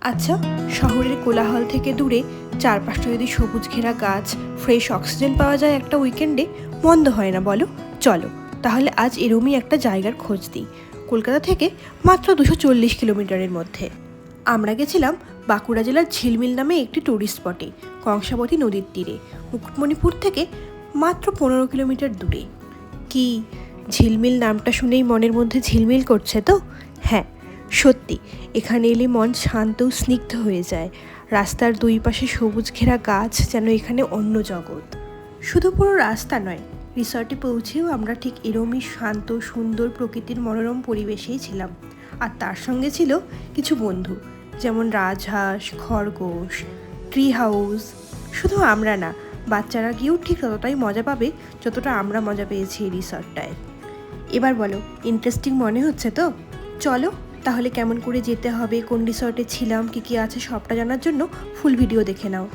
আচ্ছা, শহরের কোলাহল থেকে দূরে চারপাশটা যদি সবুজ ঘেরা গাছ, ফ্রেশ অক্সিজেন পাওয়া যায় একটা উইকেন্ডে, মন্দ হয় না বলো? চলো তাহলে আজ এরমই একটা জায়গার খোঁজ দিই। কলকাতা থেকে মাত্র 240 কিলোমিটারের মধ্যে আমরা গেছিলাম বাঁকুড়া জেলার ঝিলমিল নামে একটি ট্যুরিস্ট স্পটে, কংসাবতী নদীর তীরে, মুকুটমণিপুর থেকে মাত্র 15 কিলোমিটার দূরে। কি ঝিলমিল নামটা শুনেই মনের মধ্যে ঝিলমিল করছে তো? হ্যাঁ, সত্যি এখানে এলে মন শান্ত স্নিগ্ধ হয়ে যায়। রাস্তার দুই পাশে সবুজ ঘেরা গাছ যেন এখানে অন্য জগৎ। শুধু পুরো রাস্তা নয়, রিসর্টে পৌঁছেও আমরা ঠিক এরমই শান্ত সুন্দর প্রকৃতির মনোরম পরিবেশেই ছিলাম। আর তার সঙ্গে ছিল কিছু বন্ধু, যেমন রাজহাঁস, খরগোশ, ট্রি হাউস। শুধু আমরা না, বাচ্চারা গিয়েও ঠিক ততটাই মজা পাবে যতটা আমরা মজা পেয়েছি এই রিসর্টটায়। এবার বলো, ইন্টারেস্টিং মনে হচ্ছে তো? চলো তাহলে কেমন করে যেতে হবে, কোন রিসর্টে ছিলাম, কী কী আছে সবটা জানার জন্য ফুল ভিডিও দেখে নাও।